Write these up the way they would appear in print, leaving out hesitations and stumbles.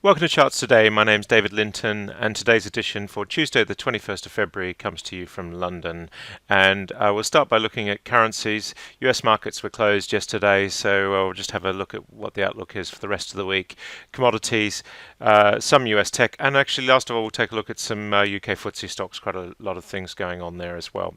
Welcome to Charts Today. My name's David Linton, and today's edition for Tuesday, the 21st of February, comes to you from London. And we'll start by looking at currencies. US markets were closed yesterday, so we'll just have a look at what the outlook is for the rest of the week. Commodities, some US tech, and actually, last of all, we'll take a look at some UK FTSE stocks. Quite a lot of things going on there as well.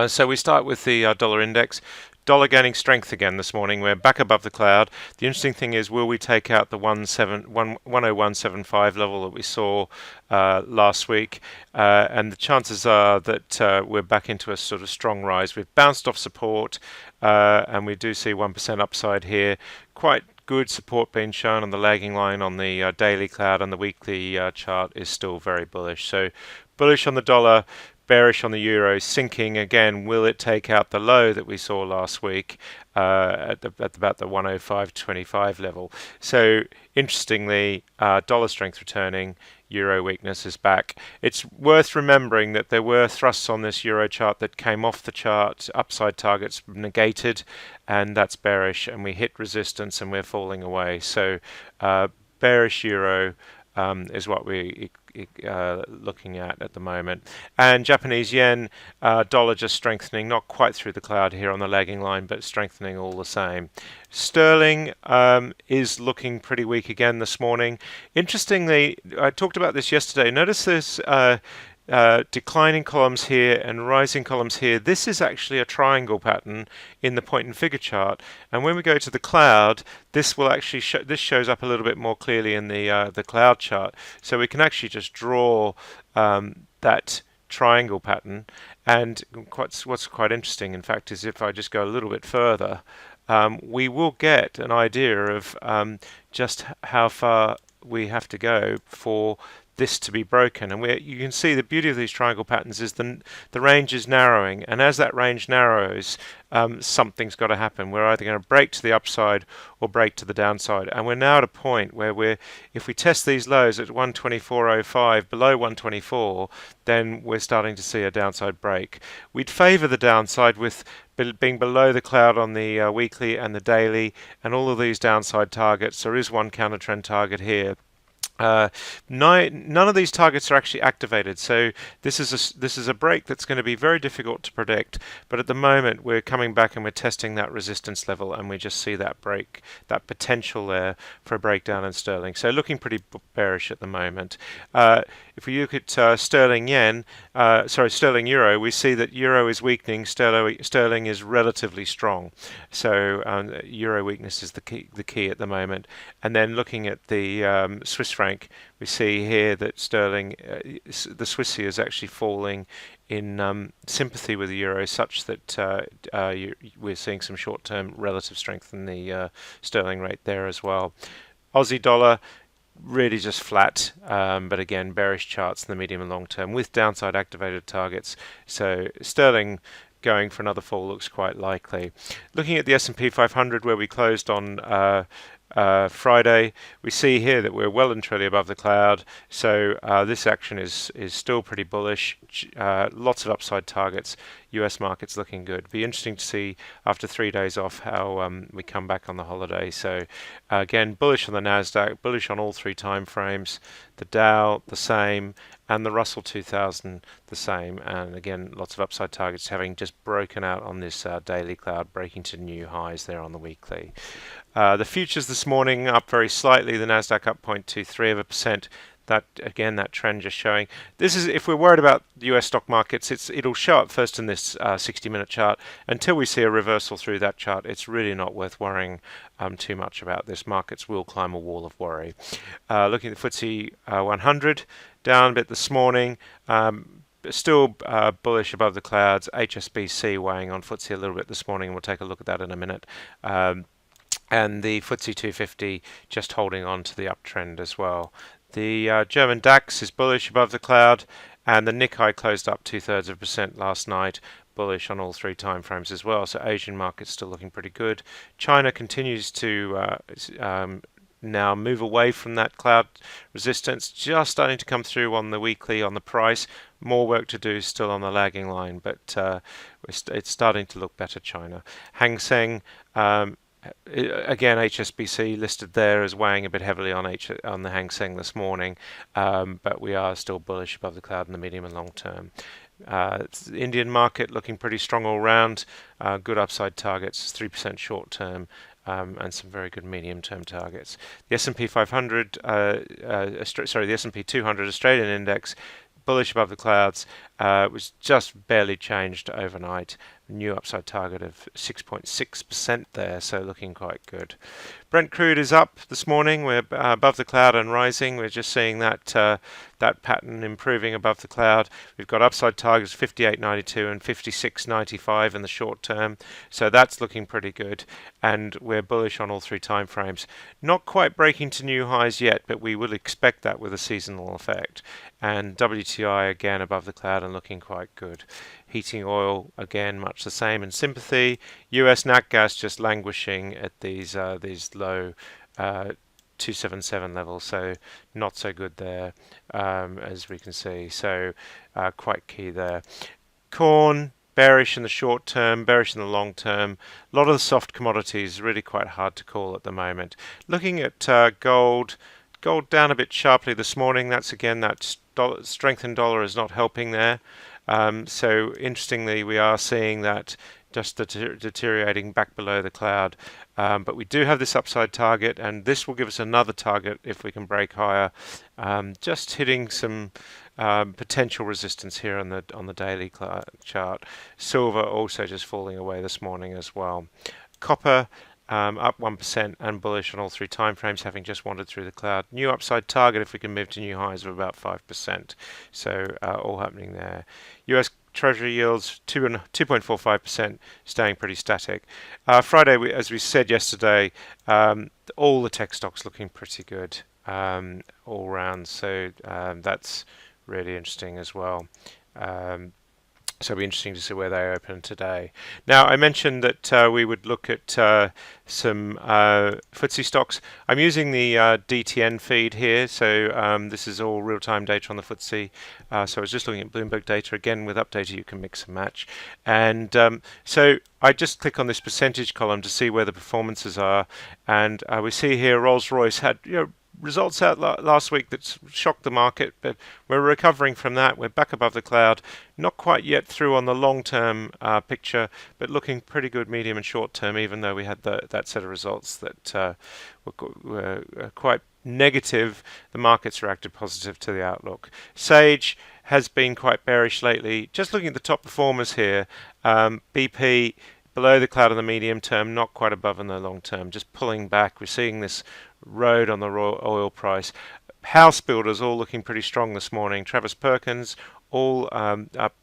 So we start with the dollar index. Dollar gaining strength again this morning. We're back above the cloud. The interesting thing is, will we take out the 101.75 level that we saw last week? And the chances are that we're back into a sort of strong rise. We've bounced off support, and we do see 1% upside here. Quite good support being shown on the lagging line on the daily cloud, and the weekly chart is still very bullish. So bullish on the dollar, bearish on the euro, sinking again. Will it take out the low that we saw last week at about the 105.25 level? So interestingly, dollar strength returning, euro weakness is back. It's worth remembering that there were thrusts on this euro chart that came off the chart, upside targets negated, and that's bearish, and we hit resistance and we're falling away. So bearish euro is what we looking at the moment. And Japanese yen, dollar just strengthening, not quite through the cloud here on the lagging line, but strengthening all the same. Sterling is looking pretty weak again this morning. Interestingly, I talked about this yesterday. Notice this declining columns here and rising columns here. This is actually a triangle pattern in the point and figure chart, and when we go to the cloud, this will actually this shows up a little bit more clearly in the cloud chart. So we can actually just draw that triangle pattern. And what's quite interesting, in fact, is if I just go a little bit further, we will get an idea of just how far we have to go for this to be broken. And you can see the beauty of these triangle patterns is the range is narrowing, and as that range narrows, something's got to happen. We're either going to break to the upside or break to the downside, and we're now at a point where if we test these lows at 124.05, below 124, then we're starting to see a downside break. We'd favor the downside with being below the cloud on the weekly and the daily, and all of these downside targets. There is one counter trend target here. None of these targets are actually activated, so this is a break that's going to be very difficult to predict. But at the moment, we're coming back and we're testing that resistance level, and we just see that break, that potential there for a breakdown in sterling. So looking pretty bearish at the moment. If we look at sterling euro, we see that euro is weakening. Sterling is relatively strong. So euro weakness is the key at the moment. And then looking at the Swiss franc, we see here that sterling, the Swissy is actually falling in sympathy with the euro, such that we're seeing some short-term relative strength in the sterling rate there as well. Aussie dollar really just flat, but again bearish charts in the medium and long term with downside activated targets. So sterling going for another fall looks quite likely. Looking at the S&P 500, where we closed on Friday, we see here that we're well and truly above the cloud. So this action is still pretty bullish. Lots of upside targets. US markets looking good. Be interesting to see after 3 days off how we come back on the holiday. So again, bullish on the Nasdaq, bullish on all three time frames. The Dow the same, and the Russell 2000 the same. And again, lots of upside targets, having just broken out on this daily cloud, breaking to new highs there on the weekly. The futures this morning up very slightly. The Nasdaq up 0.23%. That again, that trend just showing. This is, if we're worried about the US stock markets, it'll show up first in this 60-minute chart. Until we see a reversal through that chart, it's really not worth worrying too much about this. Markets will climb a wall of worry. Looking at the FTSE 100, down a bit this morning. Still bullish above the clouds. HSBC weighing on FTSE a little bit this morning, and we'll take a look at that in a minute. And the FTSE 250 just holding on to the uptrend as well. The German DAX is bullish above the cloud, and the Nikkei closed up 0.2% last night, bullish on all three time frames as well. So Asian markets still looking pretty good. China continues to now move away from that cloud resistance, just starting to come through on the weekly on the price. More work to do still on the lagging line, but it's starting to look better, China. Hang Seng Again, HSBC listed there as weighing a bit heavily on on the Hang Seng this morning, but we are still bullish above the cloud in the medium and long term. The Indian market looking pretty strong all round. Good upside targets, 3% short term, and some very good medium-term targets. The S&P 500, the S&P 200 Australian index, bullish above the clouds, was just barely changed overnight. New upside target of 6.6% there, so looking quite good. Brent crude is up this morning. We're above the cloud and rising. We're just seeing that pattern improving above the cloud. We've got upside targets 58.92 and 56.95 in the short term, so that's looking pretty good. And we're bullish on all three time frames. Not quite breaking to new highs yet, but we will expect that with a seasonal effect. And WTI again above the cloud and looking quite good. Heating oil again much the same in sympathy. US nat gas just languishing at these low 277 levels, so not so good there, as we can see. So quite key there. Corn bearish in the short term, bearish in the long term. A lot of the soft commodities really quite hard to call at the moment. Looking at gold. Gold down a bit sharply this morning. That's again that strengthened dollar is not helping there. So interestingly, we are seeing that just deteriorating back below the cloud. But we do have this upside target, and this will give us another target if we can break higher. Just hitting some potential resistance here on the daily chart. Silver also just falling away this morning as well. Copper up 1% and bullish on all three time frames, having just wandered through the cloud. New upside target if we can move to new highs of about 5%. So all happening there. US Treasury yields 2.45%, staying pretty static. Friday, as we said yesterday, all the tech stocks looking pretty good all round. So that's really interesting as well. So it'll be interesting to see where they open today. Now, I mentioned that we would look at some FTSE stocks. I'm using the DTN feed here, so this is all real-time data on the FTSE. So I was just looking at Bloomberg data. Again, with Updata, you can mix and match. And so I just click on this percentage column to see where the performances are. And we see here Rolls-Royce had, results out last week that shocked the market, but we're recovering from that. We're back above the cloud, not quite yet through on the long-term picture, but looking pretty good medium and short-term, even though we had that set of results that were quite negative. The markets reacted positive to the outlook. Sage has been quite bearish lately. Just looking at the top performers here, BP below the cloud in the medium term, not quite above in the long term, just pulling back. We're seeing this road on the oil price. House builders all looking pretty strong this morning. Travis Perkins all up,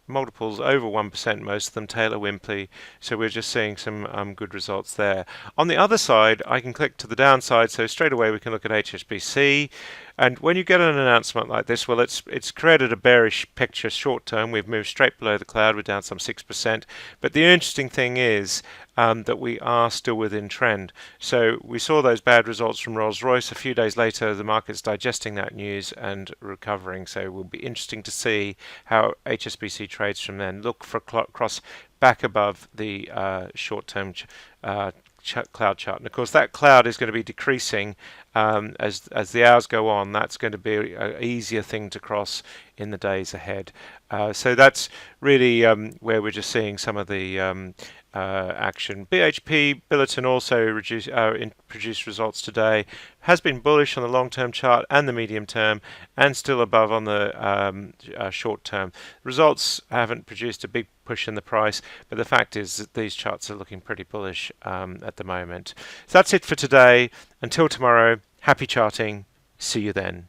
multiples over 1%, most of them. Taylor Wimpey. So we're just seeing some good results there. On the other side, I can click to the downside. So straight away we can look at HSBC. And when you get an announcement like this, well, it's created a bearish picture short term. We've moved straight below the cloud. We're down some 6%. But the interesting thing is that we are still within trend. So we saw those bad results from Rolls-Royce. A few days later, the market's digesting that news and recovering. So it will be interesting to see how HSBC trades from then. Look for cross back above the short-term cloud chart. And of course, that cloud is going to be decreasing as the hours go on. That's going to be an easier thing to cross in the days ahead. So that's really where we're just seeing some of the action. BHP Billiton also produced results today. Has been bullish on the long-term chart and the medium term, and still above on the short term. Results haven't produced a big push in the price, but the fact is that these charts are looking pretty bullish at the moment. So that's it for today. Until tomorrow, happy charting. See you then.